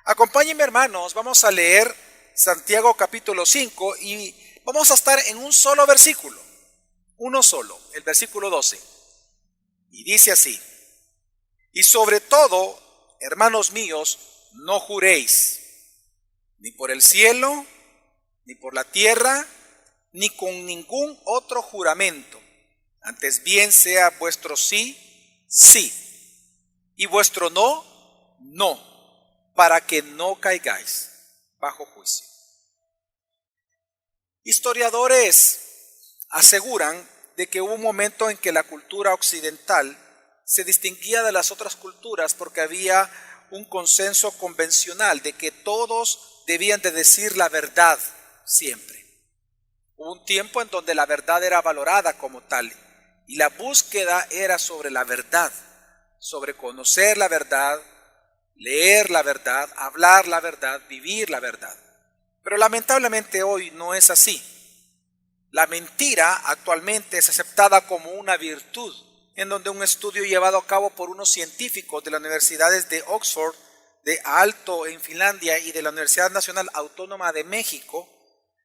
Acompáñenme, hermanos, vamos a leer Santiago capítulo 5 y vamos a estar en un solo versículo, uno solo, el versículo 12. Y dice así: y sobre todo, hermanos míos, no juréis, ni por el cielo, ni por la tierra, ni con ningún otro juramento. Antes bien sea vuestro sí, sí, y vuestro no, no, para que no caigáis bajo juicio. Historiadores aseguran de que hubo un momento en que la cultura occidental se distinguía de las otras culturas porque había un consenso convencional de que todos debían de decir la verdad siempre. Hubo un tiempo en donde la verdad era valorada como tal y la búsqueda era sobre la verdad, sobre conocer la verdad, leer la verdad, hablar la verdad, vivir la verdad. Pero lamentablemente hoy no es así. La mentira actualmente es aceptada como una virtud, en donde un estudio llevado a cabo por unos científicos de las universidades de Oxford, de Aalto en Finlandia y de la Universidad Nacional Autónoma de México,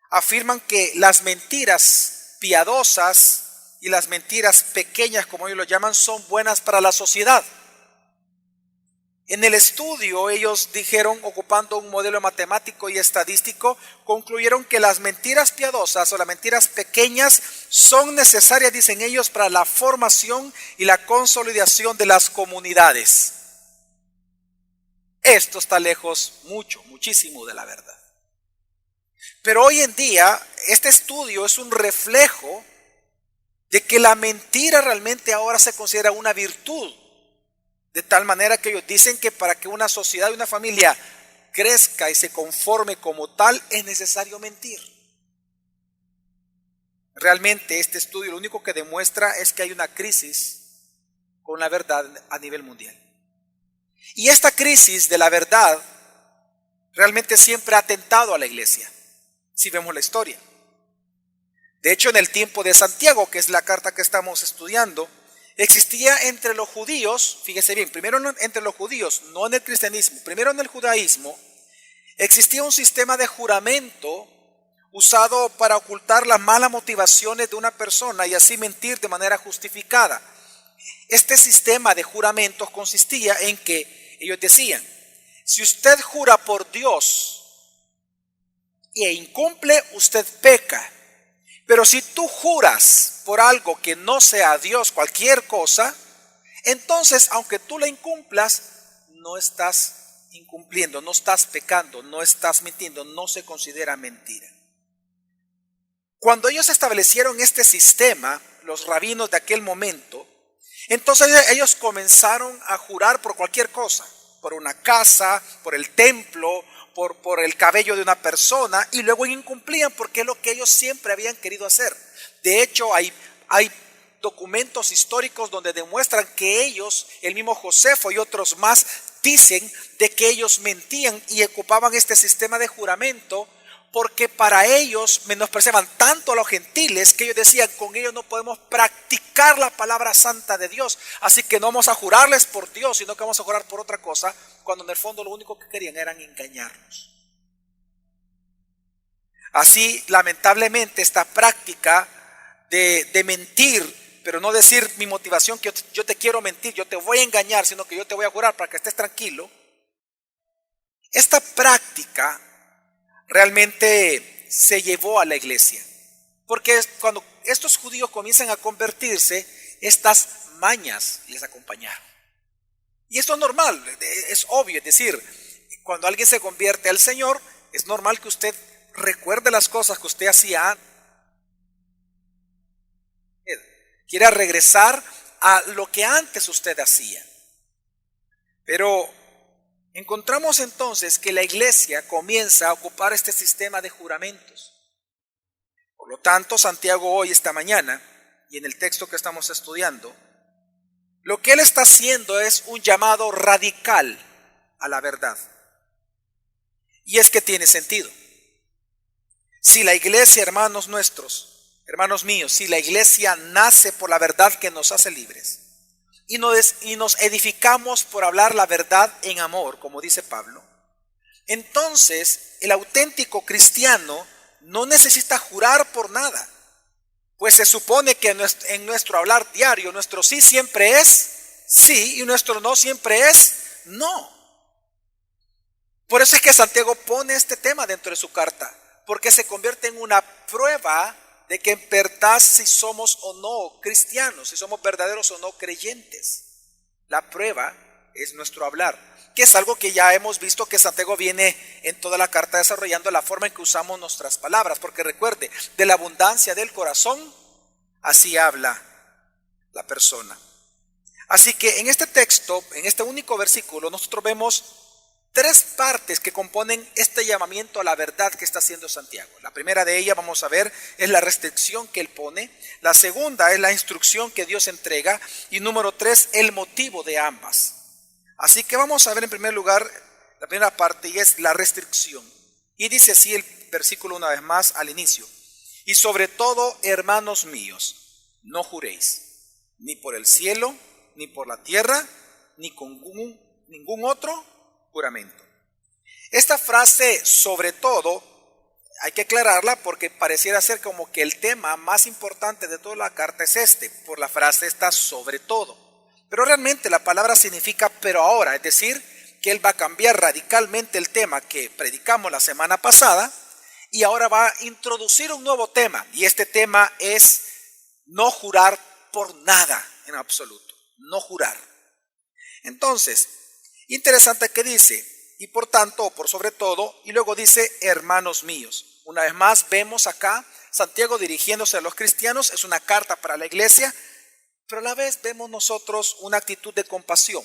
afirman que las mentiras piadosas y las mentiras pequeñas, como ellos lo llaman, son buenas para la sociedad. En el estudio ellos dijeron, ocupando un modelo matemático y estadístico, concluyeron que las mentiras piadosas o las mentiras pequeñas son necesarias, dicen ellos, para la formación y la consolidación de las comunidades. Esto está lejos muchísimo de la verdad. Pero hoy en día este estudio es un reflejo de que la mentira realmente ahora se considera una virtud. De tal manera que ellos dicen que para que una sociedad y una familia crezca y se conforme como tal, es necesario mentir. Realmente este estudio lo único que demuestra es que hay una crisis con la verdad a nivel mundial. Y esta crisis de la verdad realmente siempre ha atentado a la iglesia, si vemos la historia. De hecho, en el tiempo de Santiago, que es la carta que estamos estudiando, existía entre los judíos, fíjese bien, primero entre los judíos, no en el cristianismo, primero en el judaísmo, existía un sistema de juramento usado para ocultar las malas motivaciones de una persona y así mentir de manera justificada. Este sistema de juramentos consistía en que ellos decían: si usted jura por Dios e incumple, usted peca. Pero si tú juras por algo que no sea Dios, cualquier cosa, entonces aunque tú la incumplas, no estás incumpliendo, no estás pecando, no estás mintiendo, no se considera mentira. Cuando ellos establecieron este sistema, los rabinos de aquel momento, entonces ellos comenzaron a jurar por cualquier cosa, por una casa, por el templo, por el cabello de una persona, y luego incumplían porque es lo que ellos siempre habían querido hacer. De hecho, hay documentos históricos donde demuestran que ellos, el mismo Josefo y otros más, dicen de que ellos mentían y ocupaban este sistema de juramento porque para ellos menospreciaban tanto a los gentiles que ellos decían: con ellos no podemos practicar la palabra santa de Dios, así que no vamos a jurarles por Dios, sino que vamos a jurar por otra cosa, cuando en el fondo lo único que querían era engañarnos. Así, lamentablemente, esta práctica de mentir, pero no decir mi motivación, que yo te quiero mentir, yo te voy a engañar, sino que yo te voy a jurar para que estés tranquilo, esta práctica realmente se llevó a la iglesia, porque cuando estos judíos comienzan a convertirse, estas mañas les acompañaron. Y esto es normal, es obvio, es decir, cuando alguien se convierte al Señor, es normal que usted recuerde las cosas que usted hacía antes. Quiera regresar a lo que antes usted hacía. Pero encontramos entonces que la iglesia comienza a ocupar este sistema de juramentos. Por lo tanto, Santiago hoy, esta mañana, y en el texto que estamos estudiando, lo que él está haciendo es un llamado radical a la verdad. Y es que tiene sentido. Si la iglesia, hermanos nuestros, hermanos míos, si la iglesia nace por la verdad que nos hace libres, y nos edificamos por hablar la verdad en amor, como dice Pablo, entonces el auténtico cristiano no necesita jurar por nada, pues se supone que en nuestro hablar diario, nuestro sí siempre es sí y nuestro no siempre es no. Por eso es que Santiago pone este tema dentro de su carta, porque se convierte en una prueba de que en verdad si somos o no cristianos, si somos verdaderos o no creyentes. La prueba es nuestro hablar, que es algo que ya hemos visto que Santiago viene en toda la carta desarrollando la forma en que usamos nuestras palabras, porque recuerde, de la abundancia del corazón, así habla la persona. Así que en este texto, en este único versículo, nosotros vemos tres partes que componen este llamamiento a la verdad que está haciendo Santiago. La primera de ellas, vamos a ver, es la restricción que él pone. La segunda es la instrucción que Dios entrega. Y número 3, el motivo de ambas. Así que vamos a ver en primer lugar la primera parte, y es la restricción. Y dice así el versículo una vez más al inicio: y sobre todo, hermanos míos, no juréis, ni por el cielo, ni por la tierra, ni con ningún otro juramento. Esta frase, sobre todo, hay que aclararla porque pareciera ser como que el tema más importante de toda la carta es este, por la frase está sobre todo. Pero realmente la palabra significa pero ahora, es decir, que él va a cambiar radicalmente el tema que predicamos la semana pasada y ahora va a introducir un nuevo tema. Y este tema es no jurar por nada en absoluto, no jurar. Entonces, interesante que dice, y por tanto, o por sobre todo, y luego dice, hermanos míos. Una vez más vemos acá Santiago dirigiéndose a los cristianos, es una carta para la iglesia, pero a la vez vemos nosotros una actitud de compasión.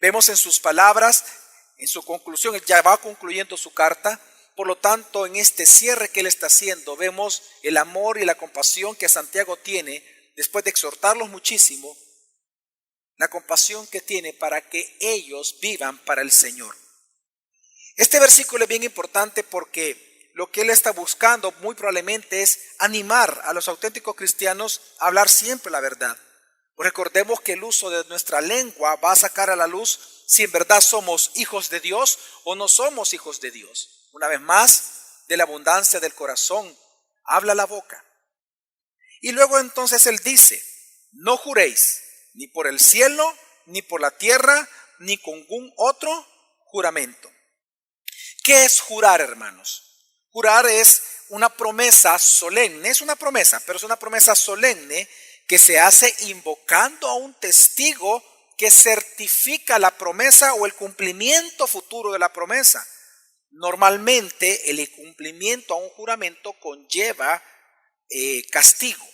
Vemos en sus palabras, en su conclusión, él ya va concluyendo su carta, por lo tanto, en este cierre que él está haciendo, vemos el amor y la compasión que Santiago tiene, después de exhortarlos muchísimo, la compasión que tiene para que ellos vivan para el Señor. Este versículo es bien importante porque lo que él está buscando muy probablemente es animar a los auténticos cristianos a hablar siempre la verdad. Recordemos que el uso de nuestra lengua va a sacar a la luz si en verdad somos hijos de Dios o no somos hijos de Dios. Una vez más, de la abundancia del corazón habla la boca. Y luego entonces él dice, no juréis ni por el cielo, ni por la tierra, ni con ningún otro juramento. ¿Qué es jurar, hermanos? Jurar es una promesa solemne, es una promesa, pero es una promesa solemne que se hace invocando a un testigo que certifica la promesa o el cumplimiento futuro de la promesa. Normalmente el cumplimiento a un juramento conlleva castigo.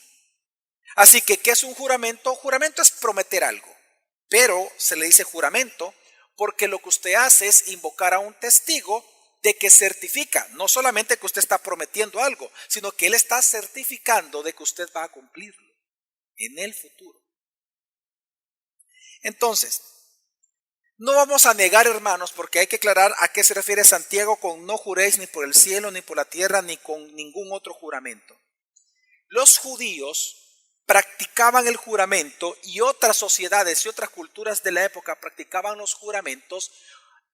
Así que, ¿qué es un juramento? Juramento es prometer algo, pero se le dice juramento porque lo que usted hace es invocar a un testigo de que certifica, no solamente que usted está prometiendo algo, sino que él está certificando de que usted va a cumplirlo en el futuro. Entonces, no vamos a negar, hermanos, porque hay que aclarar a qué se refiere Santiago con no juréis ni por el cielo, ni por la tierra, ni con ningún otro juramento. Los judíos practicaban el juramento y otras sociedades y otras culturas de la época practicaban los juramentos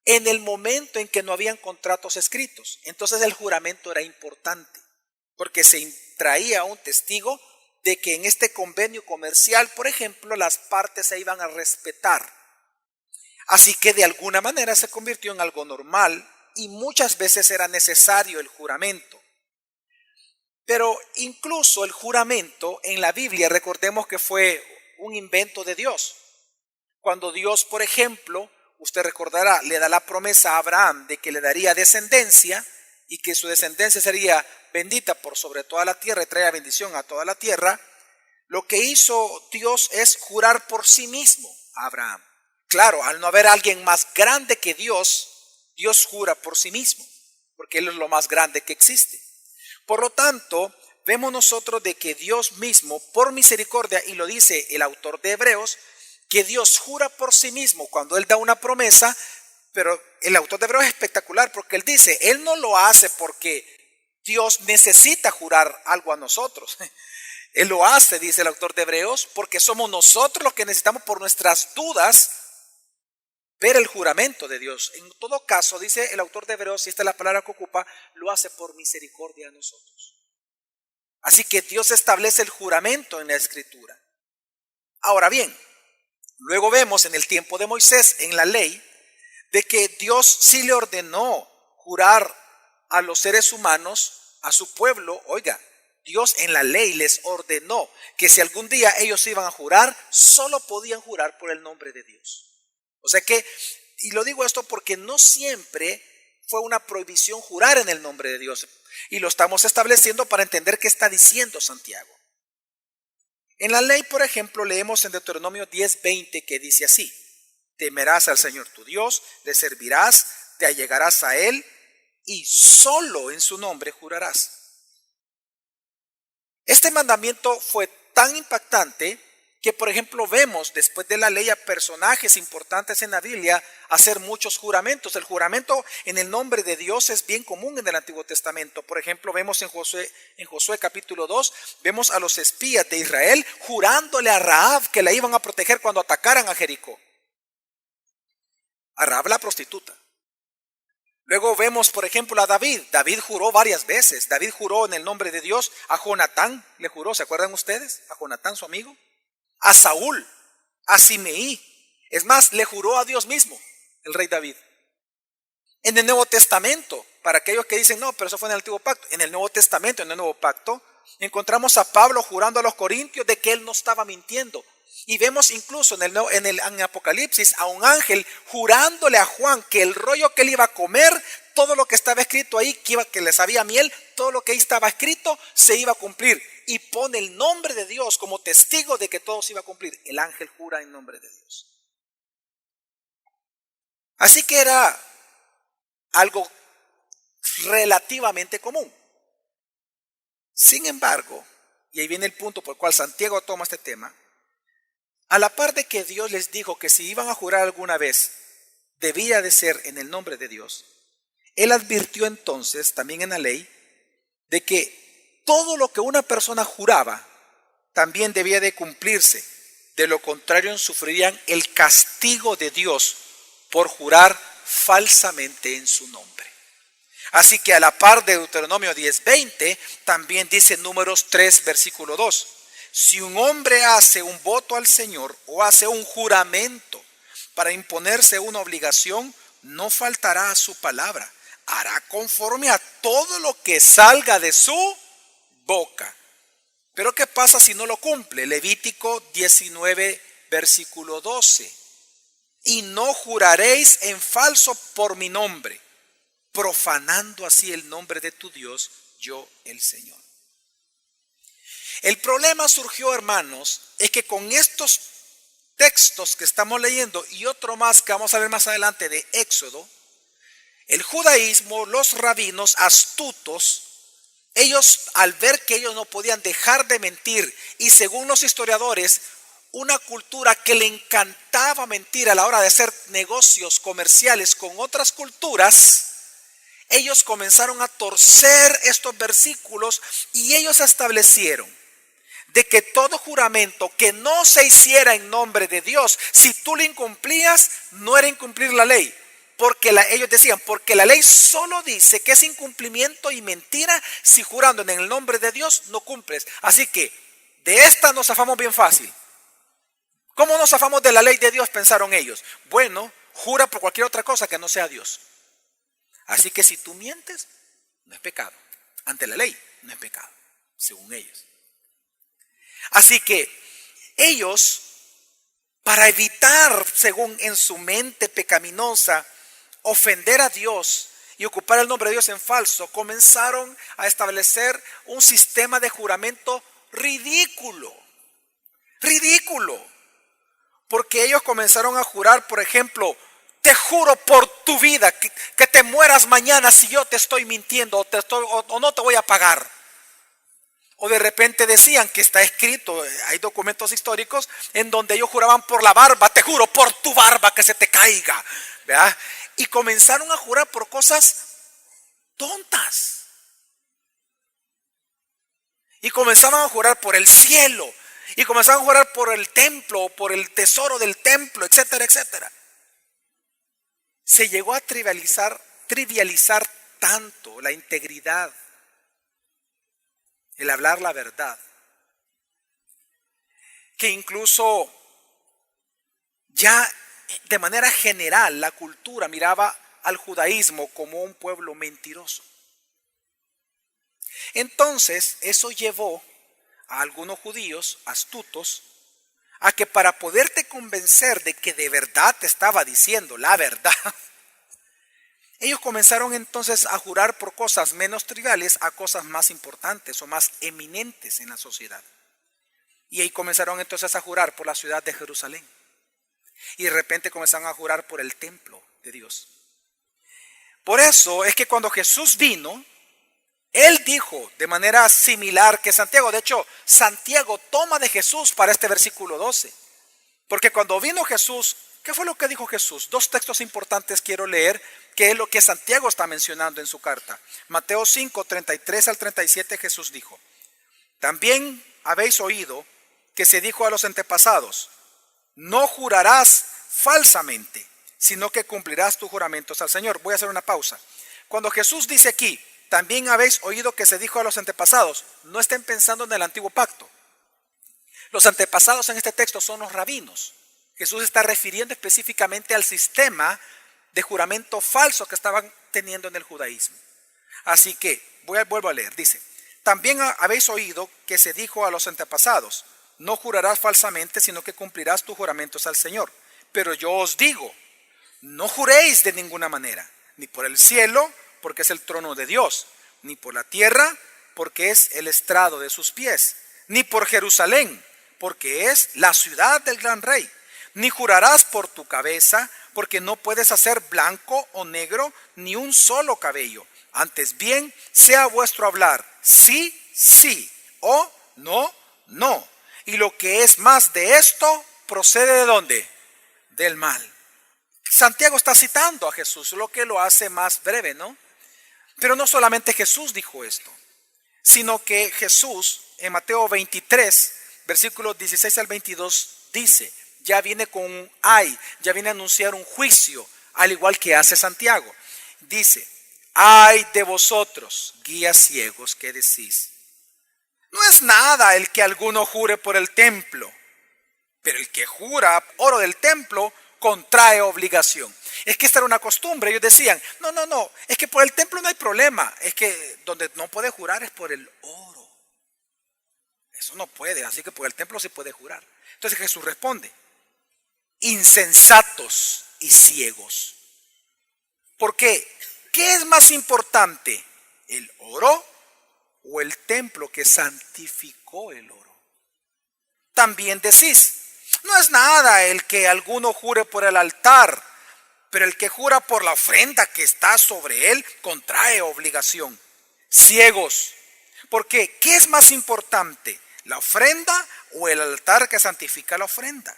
en el momento en que no habían contratos escritos. Entonces el juramento era importante porque se traía un testigo de que en este convenio comercial, por ejemplo, las partes se iban a respetar. Así que de alguna manera se convirtió en algo normal y muchas veces era necesario el juramento. Pero incluso el juramento en la Biblia, recordemos que fue un invento de Dios. Cuando Dios, por ejemplo, usted recordará, le da la promesa a Abraham de que le daría descendencia y que su descendencia sería bendita por sobre toda la tierra y traía bendición a toda la tierra, lo que hizo Dios es jurar por sí mismo a Abraham. Claro, al no haber alguien más grande que Dios, Dios jura por sí mismo, porque Él es lo más grande que existe. Por lo tanto, vemos nosotros de que Dios mismo, por misericordia, y lo dice el autor de Hebreos, que Dios jura por sí mismo cuando Él da una promesa, pero el autor de Hebreos es espectacular porque Él dice, Él no lo hace porque Dios necesita jurar algo a nosotros. Él lo hace, dice el autor de Hebreos, porque somos nosotros los que necesitamos por nuestras dudas ver el juramento de Dios. En todo caso, dice el autor de Hebreos, y esta es la palabra que ocupa, lo hace por misericordia a nosotros. Así que Dios establece el juramento en la Escritura. Ahora bien, luego vemos en el tiempo de Moisés, en la ley, de que Dios sí le ordenó jurar a los seres humanos, a su pueblo. Oiga, Dios en la ley les ordenó que si algún día ellos iban a jurar, solo podían jurar por el nombre de Dios. O sea que, y lo digo esto porque no siempre fue una prohibición jurar en el nombre de Dios. Y lo estamos estableciendo para entender qué está diciendo Santiago. En la ley, por ejemplo, leemos en Deuteronomio 10:20 que dice así: temerás al Señor tu Dios, le servirás, te allegarás a Él y solo en su nombre jurarás. Este mandamiento fue tan impactante que, por ejemplo, vemos después de la ley a personajes importantes en la Biblia hacer muchos juramentos. El juramento en el nombre de Dios es bien común en el Antiguo Testamento. Por ejemplo, vemos en Josué capítulo 2, vemos a los espías de Israel jurándole a Rahab que la iban a proteger cuando atacaran a Jericó. A Rahab la prostituta. Luego vemos, por ejemplo, a David. David juró varias veces. David juró en el nombre de Dios. A Jonatán le juró, ¿se acuerdan ustedes? A Jonatán, su amigo. A Saúl, a Simeí. Es más, le juró a Dios mismo, el rey David. En el Nuevo Testamento, para aquellos que dicen, no, pero eso fue en el Antiguo Pacto. En el Nuevo Testamento, en el Nuevo Pacto, encontramos a Pablo jurando a los corintios de que él no estaba mintiendo. Y vemos incluso en Apocalipsis a un ángel jurándole a Juan que el rollo que él iba a comer, todo lo que estaba escrito ahí, que le sabía miel, todo lo que ahí estaba escrito se iba a cumplir. Y pone el nombre de Dios como testigo de que todo se iba a cumplir. El ángel jura en nombre de Dios. Así que era algo relativamente común. Sin embargo, y ahí viene el punto por el cual Santiago toma este tema, a la par de que Dios les dijo que si iban a jurar alguna vez, debía de ser en el nombre de Dios, Él advirtió entonces, también en la ley, de que todo lo que una persona juraba también debía de cumplirse. De lo contrario, sufrirían el castigo de Dios por jurar falsamente en su nombre. Así que a la par de Deuteronomio 10:20, también dice Números 3, versículo 2. Si un hombre hace un voto al Señor o hace un juramento para imponerse una obligación, no faltará a su palabra. Hará conforme a todo lo que salga de su boca. Pero ¿qué pasa si no lo cumple? Levítico 19, versículo 12. Y no juraréis en falso por mi nombre, profanando así el nombre de tu Dios, yo el Señor. El problema surgió, hermanos, es que con estos textos que estamos leyendo y otro más que vamos a ver más adelante de Éxodo, el judaísmo, los rabinos astutos, ellos al ver que ellos no podían dejar de mentir, y según los historiadores, una cultura que le encantaba mentir a la hora de hacer negocios comerciales con otras culturas, ellos comenzaron a torcer estos versículos y ellos establecieron de que todo juramento que no se hiciera en nombre de Dios, si tú lo incumplías, no era incumplir la ley. Porque ellos decían, porque la ley solo dice que es incumplimiento y mentira si jurando en el nombre de Dios no cumples. Así que de esta nos zafamos bien fácil. ¿Cómo nos zafamos de la ley de Dios? Pensaron ellos. Bueno, jura por cualquier otra cosa que no sea Dios. Así que si tú mientes, no es pecado. Ante la ley, no es pecado, según ellos. Así que ellos, para evitar, según en su mente pecaminosa, ofender a Dios y ocupar el nombre de Dios en falso, comenzaron a establecer un sistema de juramento ridículo. Ridículo. Porque ellos comenzaron a jurar, por ejemplo, te juro por tu vida que te mueras mañana si yo te estoy mintiendo o no te voy a pagar. O de repente decían que está escrito, hay documentos históricos en donde ellos juraban por la barba, te juro por tu barba que se te caiga, ¿verdad? Y comenzaron a jurar por cosas tontas. Y comenzaban a jurar por el cielo. Y comenzaban a jurar por el templo, por el tesoro del templo, etcétera, etcétera. Se llegó a trivializar tanto la integridad, el hablar la verdad, que incluso ya de manera general la cultura miraba al judaísmo como un pueblo mentiroso. Entonces eso llevó a algunos judíos astutos a que para poderte convencer de que de verdad te estaba diciendo la verdad, ellos comenzaron entonces a jurar por cosas menos triviales a cosas más importantes o más eminentes en la sociedad. Y ahí comenzaron entonces a jurar por la ciudad de Jerusalén. Y de repente comenzaron a jurar por el templo de Dios. Por eso es que cuando Jesús vino, Él dijo de manera similar que Santiago. De hecho, Santiago toma de Jesús para este versículo 12. Porque cuando vino Jesús, ¿qué fue lo que dijo Jesús? Dos textos importantes quiero leer, que es lo que Santiago está mencionando en su carta. Mateo 5, 33 al 37, Jesús dijo: también habéis oído que se dijo a los antepasados: no jurarás falsamente, sino que cumplirás tus juramentos al Señor. Voy a hacer una pausa. Cuando Jesús dice aquí, también habéis oído que se dijo a los antepasados, no estén pensando en el antiguo pacto. Los antepasados en este texto son los rabinos. Jesús está refiriendo específicamente al sistema de juramento falso que estaban teniendo en el judaísmo. Así que, vuelvo a leer, dice: también habéis oído que se dijo a los antepasados, no jurarás falsamente, sino que cumplirás tus juramentos al Señor. Pero yo os digo, no juréis de ninguna manera, ni por el cielo, porque es el trono de Dios, ni por la tierra, porque es el estrado de sus pies, ni por Jerusalén, porque es la ciudad del gran rey. Ni jurarás por tu cabeza, porque no puedes hacer blanco o negro ni un solo cabello. Antes bien, sea vuestro hablar sí, sí, o no, no. Y lo que es más de esto, procede ¿de dónde? Del mal. Santiago está citando a Jesús, lo que lo hace más breve, ¿no? Pero no solamente Jesús dijo esto, sino que Jesús en Mateo 23, versículos 16 al 22, dice, ya viene con un ay, ya viene a anunciar un juicio, al igual que hace Santiago. Dice: ay de vosotros, guías ciegos, que decís, no es nada el que alguno jure por el templo, pero el que jura oro del templo contrae obligación. Es que esta era una costumbre. Ellos decían, no, es que por el templo no hay problema, es que donde no puede jurar es por el oro. Eso no puede, así que por el templo se puede jurar. Entonces Jesús responde: insensatos y ciegos. ¿Por qué? ¿Qué es más importante? ¿El oro o el templo que santificó el oro? También decís, no es nada el que alguno jure por el altar, pero el que jura por la ofrenda que está sobre él contrae obligación. Ciegos. ¿Por qué? ¿Qué es más importante? ¿La ofrenda o el altar que santifica la ofrenda?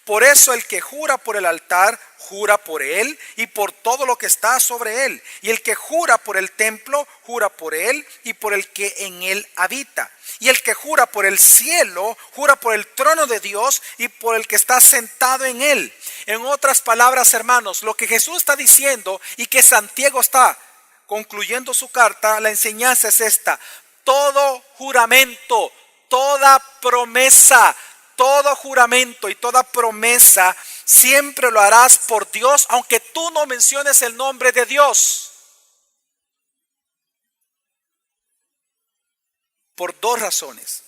Por eso el que jura por el altar, jura por él y por todo lo que está sobre él. Y el que jura por el templo, jura por él y por el que en él habita. Y el que jura por el cielo, jura por el trono de Dios y por el que está sentado en él. En otras palabras, hermanos, lo que Jesús está diciendo y que Santiago está concluyendo su carta, la enseñanza es esta: todo juramento, toda promesa, todo juramento y toda promesa siempre lo harás por Dios, aunque tú no menciones el nombre de Dios. Por dos razones.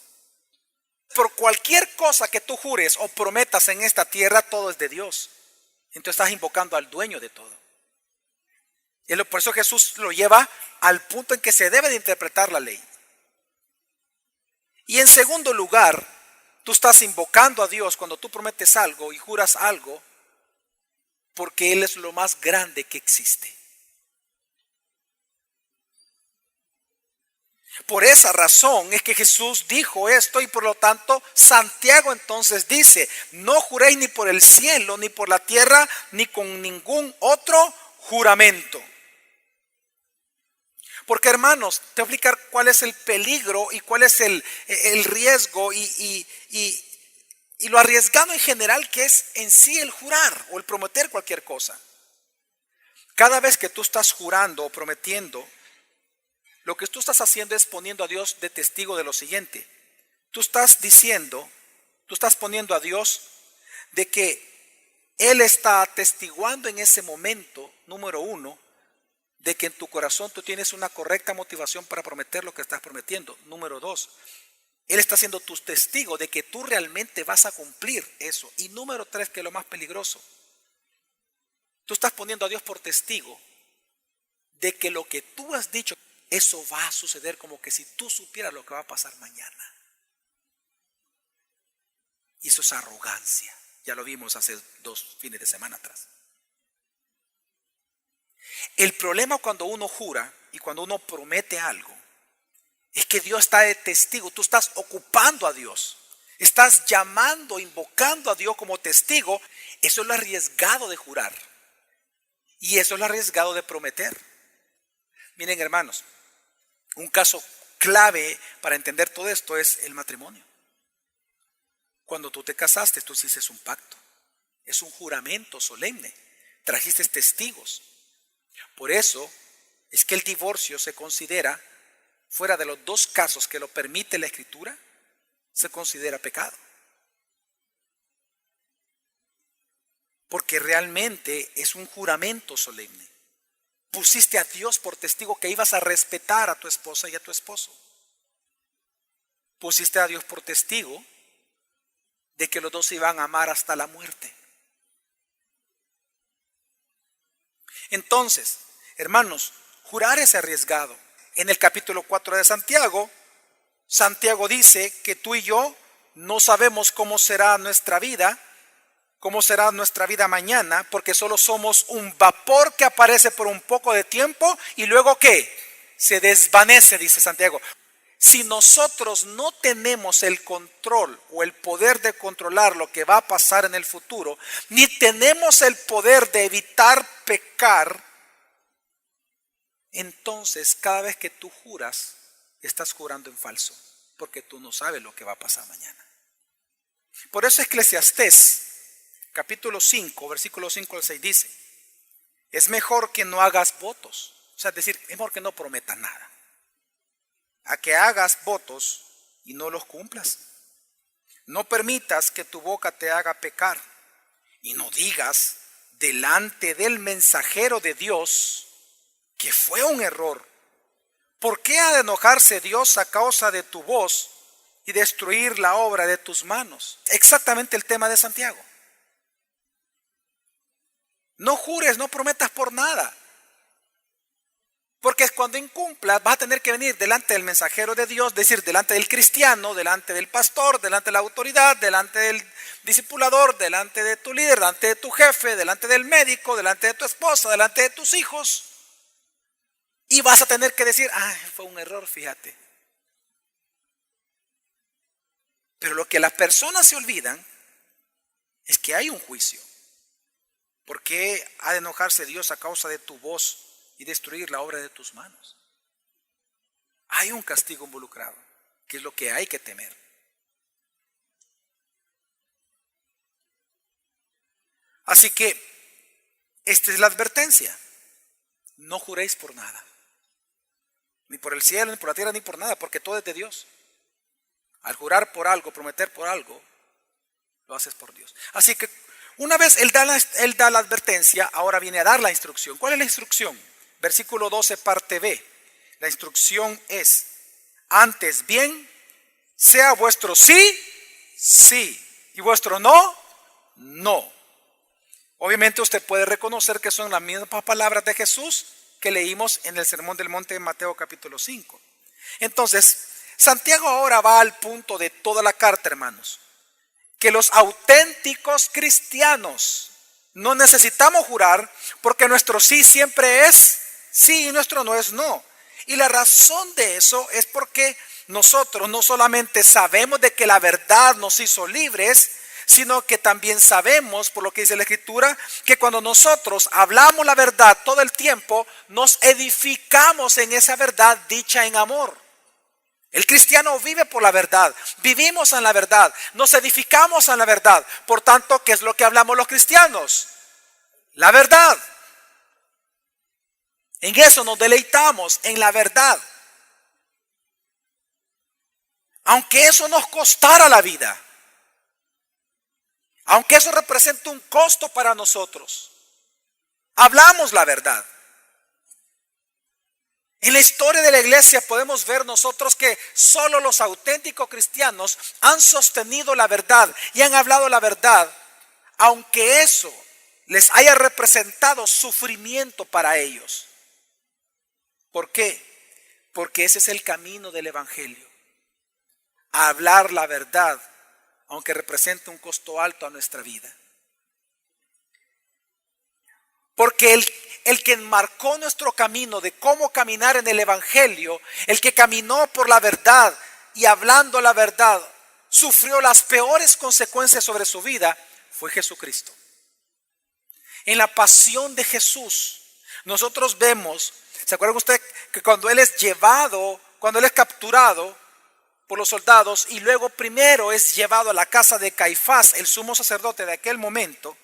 Por cualquier cosa que tú jures o prometas en esta tierra, todo es de Dios. Entonces estás invocando al dueño de todo. Y por eso Jesús lo lleva al punto en que se debe de interpretar la ley. Y en segundo lugar, tú estás invocando a Dios cuando tú prometes algo y juras algo, porque Él es lo más grande que existe. Por esa razón es que Jesús dijo esto y por lo tanto Santiago entonces dice, no juréis ni por el cielo, ni por la tierra, ni con ningún otro juramento. Porque hermanos, te voy a explicar cuál es el peligro y cuál es el riesgo y lo arriesgado en general que es en sí el jurar o el prometer cualquier cosa. Cada vez que tú estás jurando o prometiendo, lo que tú estás haciendo es poniendo a Dios de testigo de lo siguiente. Tú estás poniendo a Dios de que Él está atestiguando en ese momento, número uno, de que en tu corazón tú tienes una correcta motivación para prometer lo que estás prometiendo. Número dos, Él está siendo tu testigo de que tú realmente vas a cumplir eso. Y número tres, que es lo más peligroso, tú estás poniendo a Dios por testigo de que lo que tú has dicho, eso va a suceder como que si tú supieras lo que va a pasar mañana. Y eso es arrogancia. Ya lo vimos hace 2 fines de semana atrás. El problema cuando uno jura y cuando uno promete algo es que Dios está de testigo. Tú estás ocupando a Dios. Estás llamando, invocando a Dios como testigo. Eso es lo arriesgado de jurar. Y eso es lo arriesgado de prometer. Miren, hermanos, un caso clave para entender todo esto es el matrimonio. Cuando tú te casaste, tú hiciste un pacto. Es un juramento solemne. Trajiste testigos. Por eso es que el divorcio se considera, fuera de los 2 casos que lo permite la Escritura, se considera pecado. Porque realmente es un juramento solemne. Pusiste a Dios por testigo que ibas a respetar a tu esposa y a tu esposo. Pusiste a Dios por testigo de que los dos se iban a amar hasta la muerte. Entonces, hermanos, jurar es arriesgado. En el capítulo 4 de Santiago, Santiago dice que tú y yo no sabemos cómo será nuestra vida mañana, porque solo somos un vapor que aparece por un poco de tiempo y luego ¿qué? Se desvanece, dice Santiago. Si nosotros no tenemos el control o el poder de controlar lo que va a pasar en el futuro, ni tenemos el poder de evitar pecar, entonces cada vez que tú juras, estás jurando en falso, porque tú no sabes lo que va a pasar mañana. Por eso Eclesiastés, capítulo 5, versículo 5 al 6 dice, es mejor que no hagas votos, o sea, es decir, es mejor que no prometas nada, a que hagas votos y no los cumplas. No permitas que tu boca te haga pecar y no digas delante del mensajero de Dios que fue un error. ¿Por qué ha de enojarse Dios a causa de tu voz y destruir la obra de tus manos? Exactamente el tema de Santiago. No jures, no prometas por nada. Porque cuando incumplas vas a tener que venir delante del mensajero de Dios, es decir, delante del cristiano, delante del pastor, delante de la autoridad, delante del discipulador, delante de tu líder, delante de tu jefe, delante del médico, delante de tu esposa, delante de tus hijos. Y vas a tener que decir, fue un error, fíjate. Pero lo que las personas se olvidan es que hay un juicio. ¿Por qué ha de enojarse Dios a causa de tu voz y destruir la obra de tus manos? Hay un castigo involucrado, que es lo que hay que temer. Así que, esta es la advertencia. No juréis por nada. Ni por el cielo, ni por la tierra, ni por nada, porque todo es de Dios. Al jurar por algo, prometer por algo, lo haces por Dios. Así que, una vez Él da la advertencia, ahora viene a dar la instrucción. ¿Cuál es la instrucción? Versículo 12, parte B. La instrucción es, antes bien, sea vuestro sí, sí, y vuestro no, no. Obviamente usted puede reconocer que son las mismas palabras de Jesús que leímos en el Sermón del Monte de Mateo capítulo 5. Entonces, Santiago ahora va al punto de toda la carta, hermanos, que los auténticos cristianos no necesitamos jurar porque nuestro sí siempre es sí y nuestro no es no. Y la razón de eso es porque nosotros no solamente sabemos de que la verdad nos hizo libres, sino que también sabemos, por lo que dice la Escritura, que cuando nosotros hablamos la verdad todo el tiempo, nos edificamos en esa verdad dicha en amor. El cristiano vive por la verdad, vivimos en la verdad, nos edificamos en la verdad. Por tanto, ¿qué es lo que hablamos los cristianos? La verdad. En eso nos deleitamos, en la verdad. Aunque eso nos costara la vida, aunque eso represente un costo para nosotros, hablamos la verdad. En la historia de la iglesia podemos ver nosotros que solo los auténticos cristianos han sostenido la verdad y han hablado la verdad, aunque eso les haya representado sufrimiento para ellos. ¿Por qué? Porque ese es el camino del evangelio. Hablar la verdad, aunque represente un costo alto a nuestra vida. Porque el que enmarcó nuestro camino de cómo caminar en el evangelio, el que caminó por la verdad y hablando la verdad, sufrió las peores consecuencias sobre su vida, fue Jesucristo. En la pasión de Jesús, nosotros vemos, ¿se acuerdan usted que cuando Él es capturado por los soldados y luego primero es llevado a la casa de Caifás, el sumo sacerdote de aquel momento?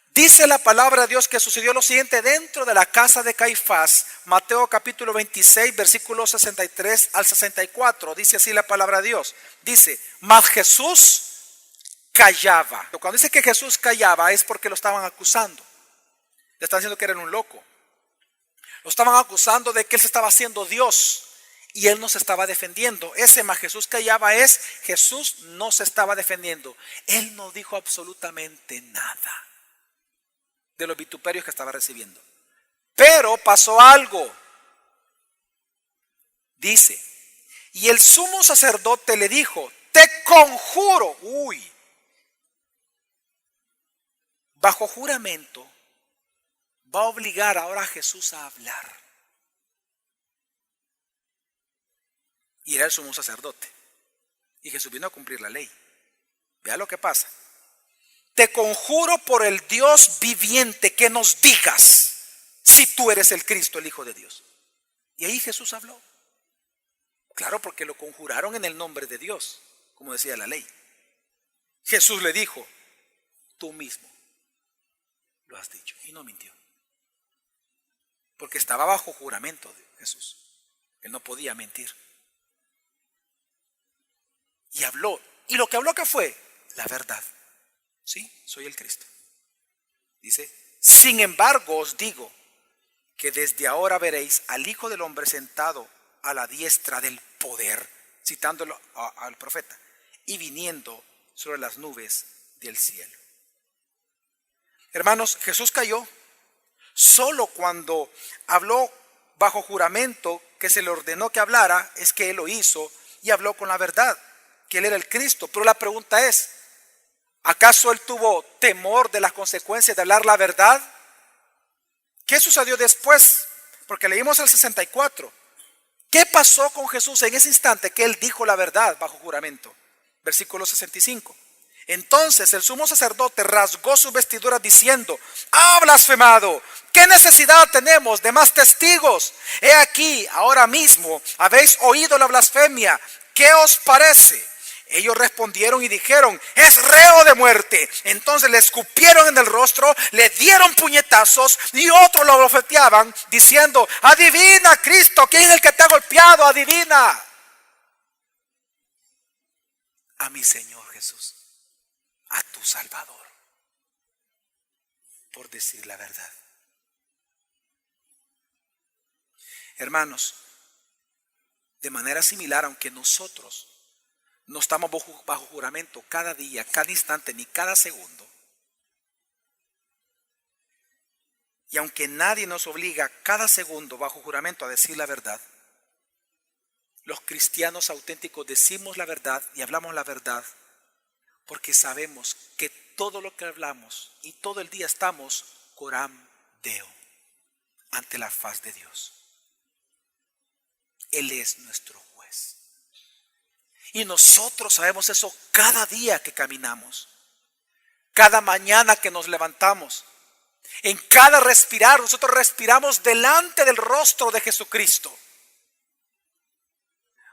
Dice la palabra de Dios que sucedió lo siguiente dentro de la casa de Caifás. Mateo capítulo 26, versículos 63 al 64. Dice así la palabra de Dios. Dice, mas Jesús callaba. Cuando dice que Jesús callaba es porque lo estaban acusando. Le están diciendo que era un loco. Lo estaban acusando de que Él se estaba haciendo Dios y Él no se estaba defendiendo. Ese mas Jesús callaba es, Jesús no se estaba defendiendo. Él no dijo absolutamente nada de los vituperios que estaba recibiendo. Pero pasó algo. Dice, y el sumo sacerdote le dijo, te conjuro, bajo juramento, va a obligar ahora a Jesús a hablar. Y era el sumo sacerdote. Y Jesús vino a cumplir la ley. Vea lo que pasa. Te conjuro por el Dios viviente que nos digas si tú eres el Cristo, el Hijo de Dios. Y ahí Jesús habló. Claro, porque lo conjuraron en el nombre de Dios, como decía la ley. Jesús le dijo, tú mismo lo has dicho. Y no mintió. Porque estaba bajo juramento de Jesús. Él no podía mentir. Y habló. Y lo que habló, ¿qué fue? La verdad. Sí, soy el Cristo. Dice, sin embargo os digo que desde ahora veréis al Hijo del Hombre sentado a la diestra del poder, citándolo al profeta, y viniendo sobre las nubes del cielo. Hermanos, Jesús cayó solo cuando habló bajo juramento que se le ordenó que hablara, es que Él lo hizo y habló con la verdad, que Él era el Cristo. Pero la pregunta es, ¿acaso Él tuvo temor de las consecuencias de hablar la verdad? ¿Qué sucedió después? Porque leímos el 64. ¿Qué pasó con Jesús en ese instante que Él dijo la verdad bajo juramento? Versículo 65. Entonces el sumo sacerdote rasgó sus vestiduras diciendo, ¡ah, blasfemado! ¿Qué necesidad tenemos de más testigos? He aquí, ahora mismo habéis oído la blasfemia. ¿Qué os parece? Ellos respondieron y dijeron, es reo de muerte. Entonces le escupieron en el rostro, le dieron puñetazos y otros lo bofeteaban diciendo, adivina, Cristo, ¿quién es el que te ha golpeado? Adivina. A mi Señor Jesús, a tu Salvador, por decir la verdad. Hermanos, de manera similar, aunque nosotros no estamos bajo juramento cada día, cada instante, ni cada segundo. Y aunque nadie nos obliga cada segundo bajo juramento a decir la verdad, los cristianos auténticos decimos la verdad y hablamos la verdad porque sabemos que todo lo que hablamos y todo el día estamos coram Deo, ante la faz de Dios. Él es nuestro juez. Y nosotros sabemos eso cada día que caminamos, cada mañana que nos levantamos. En cada respirar, nosotros respiramos delante del rostro de Jesucristo.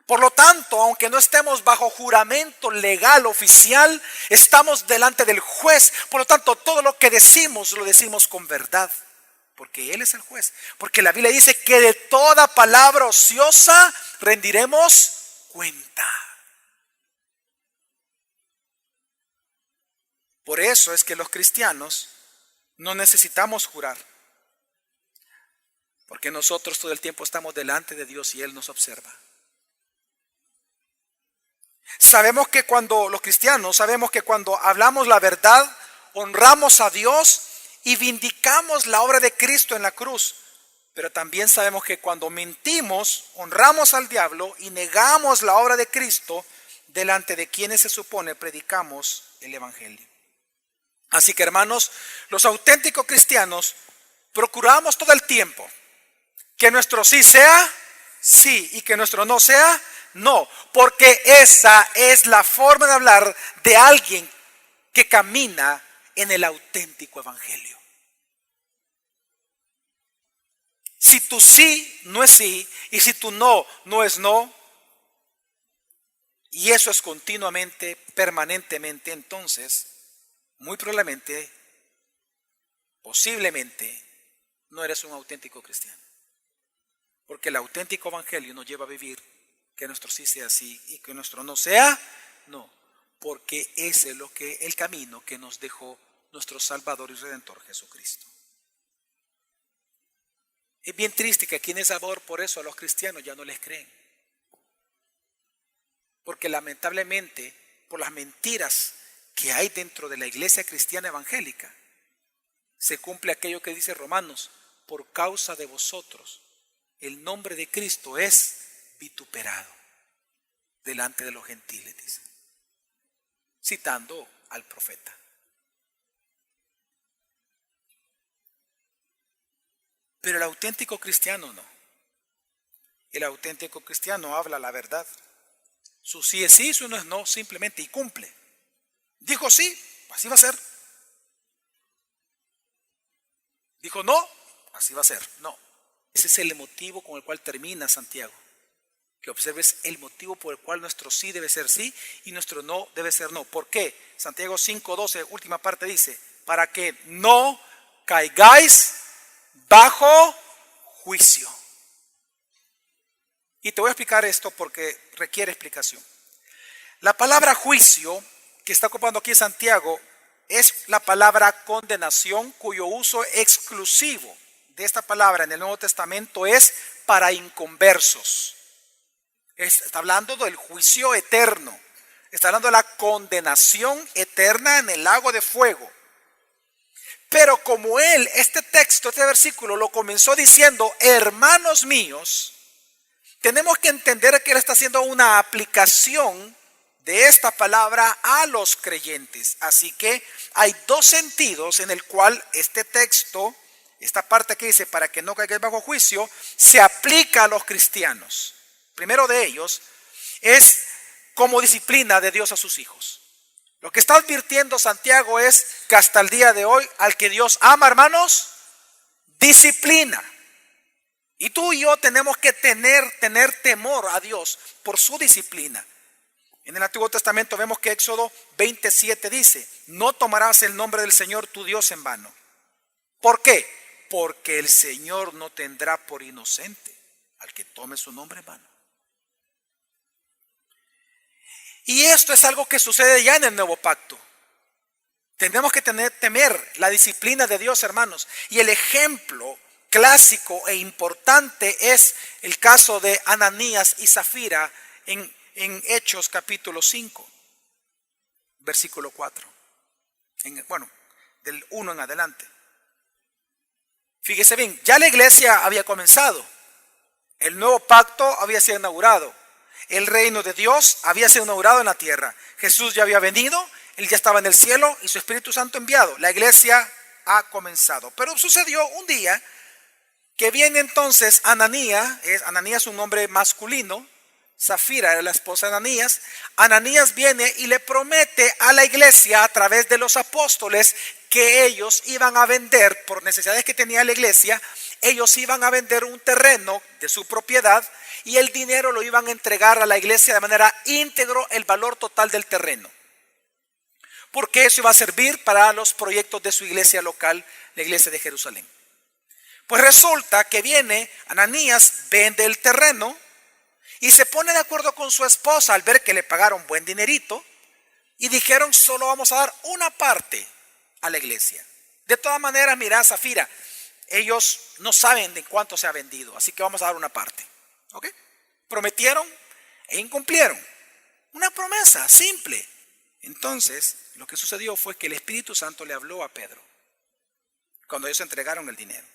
Por lo tanto, aunque no estemos bajo juramento legal oficial, estamos delante del juez. Por lo tanto, todo lo que decimos, lo decimos con verdad, porque Él es el juez. Porque la Biblia dice que de toda palabra ociosa rendiremos cuenta. Por eso es que los cristianos no necesitamos jurar, porque nosotros todo el tiempo estamos delante de Dios y Él nos observa. Sabemos que los cristianos sabemos que cuando hablamos la verdad, honramos a Dios y vindicamos la obra de Cristo en la cruz. Pero también sabemos que cuando mentimos, honramos al diablo y negamos la obra de Cristo delante de quienes se supone predicamos el evangelio. Así que, hermanos, los auténticos cristianos procuramos todo el tiempo que nuestro sí sea sí y que nuestro no sea no, porque esa es la forma de hablar de alguien que camina en el auténtico evangelio. Si tu sí no es sí y si tu no no es no, y eso es continuamente, permanentemente, entonces muy probablemente, posiblemente, no eres un auténtico cristiano. Porque el auténtico evangelio nos lleva a vivir que nuestro sí sea sí y que nuestro no sea no. Porque ese es el camino que nos dejó nuestro Salvador y Redentor Jesucristo. Es bien triste que aquí en El Salvador por eso a los cristianos ya no les creen. Porque lamentablemente, por las mentiras que hay dentro de la iglesia cristiana evangélica, se cumple aquello que dice Romanos: por causa de vosotros el nombre de Cristo es vituperado delante de los gentiles, dice, citando al profeta. Pero el auténtico cristiano no. El auténtico cristiano habla la verdad. Su sí es sí, su no es no, simplemente, y cumple. Dijo sí, así va a ser. Dijo no, así va a ser. No. Ese es el motivo con el cual termina Santiago. Que observes el motivo por el cual nuestro sí debe ser sí y nuestro no debe ser no. ¿Por qué? Santiago 5:12, última parte, dice: para que no caigáis bajo juicio. Y te voy a explicar esto porque requiere explicación. La palabra juicio que está ocupando aquí Santiago es la palabra condenación, cuyo uso exclusivo de esta palabra en el Nuevo Testamento es para inconversos. Está hablando del juicio eterno. Está hablando de la condenación eterna en el lago de fuego. Pero como este texto, este versículo lo comenzó diciendo: hermanos míos, tenemos que entender que él está haciendo una aplicación de esta palabra a los creyentes. Así que hay dos sentidos en el cual este texto, esta parte que dice para que no caigáis bajo juicio, se aplica a los cristianos. Primero de ellos es como disciplina de Dios a sus hijos. Lo que está advirtiendo Santiago es que hasta el día de hoy al que Dios ama, hermanos, disciplina. Y tú y yo tenemos que tener temor a Dios por su disciplina. En el Antiguo Testamento vemos que Éxodo 27 dice: no tomarás el nombre del Señor tu Dios en vano. ¿Por qué? Porque el Señor no tendrá por inocente al que tome su nombre en vano. Y esto es algo que sucede ya en el Nuevo Pacto. Tenemos que temer la disciplina de Dios, hermanos. Y el ejemplo clásico e importante es el caso de Ananías y Zafira en Hechos capítulo 5, versículo 4. Del 1 en adelante. Fíjese bien, ya la iglesia había comenzado. El nuevo pacto había sido inaugurado. El reino de Dios había sido inaugurado en la tierra. Jesús ya había venido, Él ya estaba en el cielo y su Espíritu Santo enviado. La iglesia ha comenzado. Pero sucedió un día Que viene entonces Ananías es un nombre masculino, Zafira era la esposa de Ananías. Ananías viene y le promete a la iglesia a través de los apóstoles que ellos iban a vender, por necesidades que tenía la iglesia, ellos iban a vender un terreno de su propiedad y el dinero lo iban a entregar a la iglesia de manera íntegro, el valor total del terreno. Porque eso iba a servir para los proyectos de su iglesia local, la iglesia de Jerusalén. Pues resulta que viene Ananías, vende el terreno y se pone de acuerdo con su esposa al ver que le pagaron buen dinerito y dijeron: solo vamos a dar una parte a la iglesia. De todas maneras, mira, Zafira, ellos no saben de cuánto se ha vendido, así que vamos a dar una parte. ¿Ok? Prometieron e incumplieron. Una promesa simple. Entonces, lo que sucedió fue que el Espíritu Santo le habló a Pedro cuando ellos entregaron el dinero.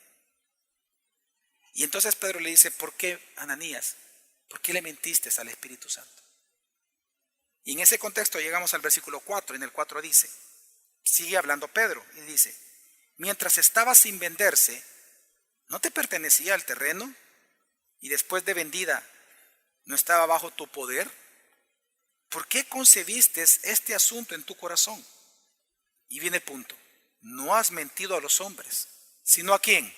Y entonces Pedro le dice: ¿por qué, Ananías? ¿Por qué le mentiste al Espíritu Santo? Y en ese contexto llegamos al versículo 4. En el 4 dice, sigue hablando Pedro y dice: mientras estaba sin venderse, ¿no te pertenecía el terreno? Y después de vendida, ¿no estaba bajo tu poder? ¿Por qué concebiste este asunto en tu corazón? Y viene el punto: no has mentido a los hombres, sino ¿a quién?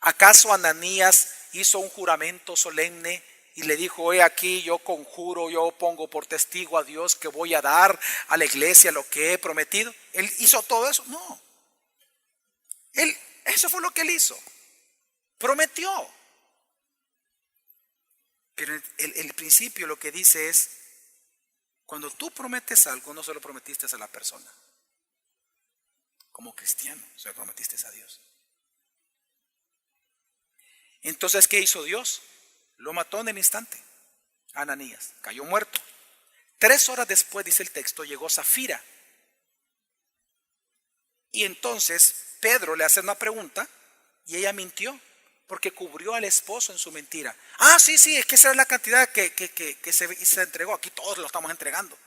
¿Acaso Ananías hizo un juramento solemne y le dijo: he aquí, yo conjuro, yo pongo por testigo a Dios que voy a dar a la iglesia lo que he prometido? ¿Él hizo todo eso? No. Eso fue lo que él hizo. Prometió. Pero el principio lo que dice es: cuando tú prometes algo, no se lo prometiste a la persona. Como cristiano, se lo prometiste a Dios. Entonces, ¿qué hizo Dios? Lo mató en el instante. Ananías cayó muerto. 3 horas después, dice el texto, llegó Zafira. Y entonces Pedro le hace una pregunta y ella mintió porque cubrió al esposo en su mentira. Sí, es que esa es la cantidad que se entregó. Aquí todos lo estamos entregando.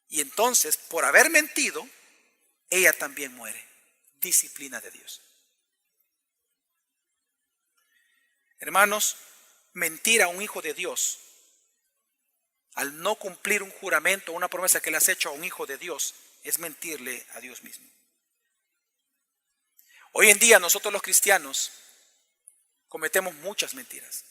Y entonces, por haber mentido, ella también muere. Disciplina de Dios. Hermanos, mentir a un hijo de Dios, al no cumplir un juramento, una promesa que le has hecho a un hijo de Dios, es mentirle a Dios mismo. Hoy en día nosotros los cristianos cometemos muchas mentiras.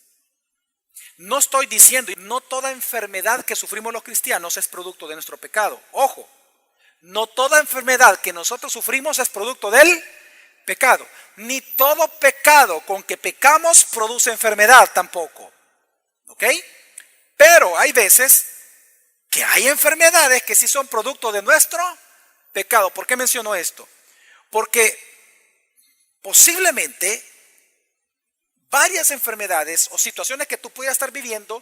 No estoy diciendo, no toda enfermedad que sufrimos los cristianos es producto de nuestro pecado. Ojo, no toda enfermedad que nosotros sufrimos es producto del pecado. Ni todo pecado con que pecamos produce enfermedad tampoco. ¿Ok? Pero hay veces que hay enfermedades que sí son producto de nuestro pecado. ¿Por qué menciono esto? Porque posiblemente varias enfermedades o situaciones que tú pudieras estar viviendo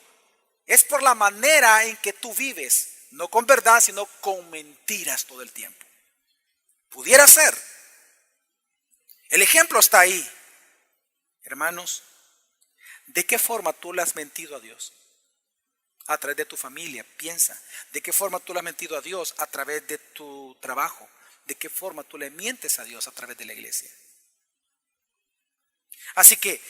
es por la manera en que tú vives, no con verdad, sino con mentiras todo el tiempo. Pudiera ser. El ejemplo está ahí. Hermanos, ¿de qué forma tú le has mentido a Dios? A través de tu familia, piensa. ¿De qué forma tú le has mentido a Dios? A través de tu trabajo. ¿De qué forma tú le mientes a Dios? A través de la iglesia. Así que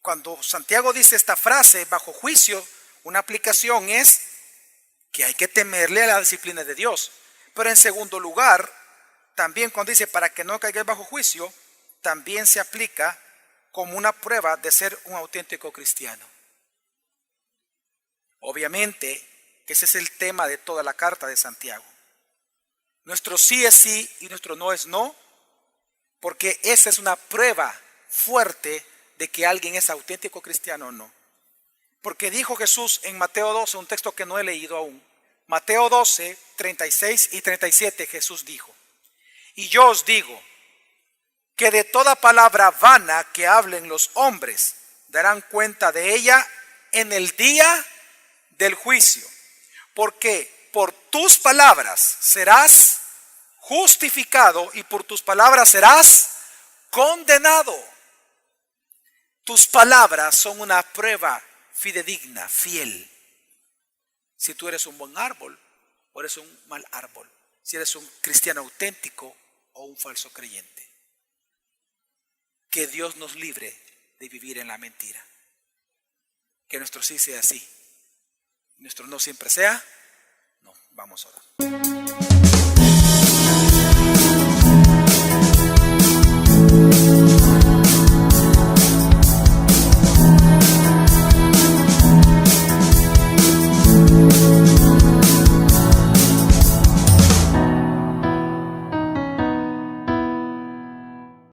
cuando Santiago dice esta frase, bajo juicio, una aplicación es que hay que temerle a la disciplina de Dios. Pero en segundo lugar, también cuando dice para que no caigáis bajo juicio, también se aplica como una prueba de ser un auténtico cristiano. Obviamente que ese es el tema de toda la carta de Santiago. Nuestro sí es sí y nuestro no es no, porque esa es una prueba fuerte de que alguien es auténtico cristiano o no. Porque dijo Jesús en Mateo 12, un texto que no he leído aún. Mateo 12, 36 y 37, Jesús dijo: y yo os digo que de toda palabra vana que hablen los hombres, darán cuenta de ella en el día del juicio. Porque por tus palabras serás justificado y por tus palabras serás condenado. Tus palabras son una prueba fidedigna, fiel. Si tú eres un buen árbol o eres un mal árbol. Si eres un cristiano auténtico o un falso creyente. Que Dios nos libre de vivir en la mentira. Que nuestro sí sea sí, nuestro no siempre sea no. Vamos a orar.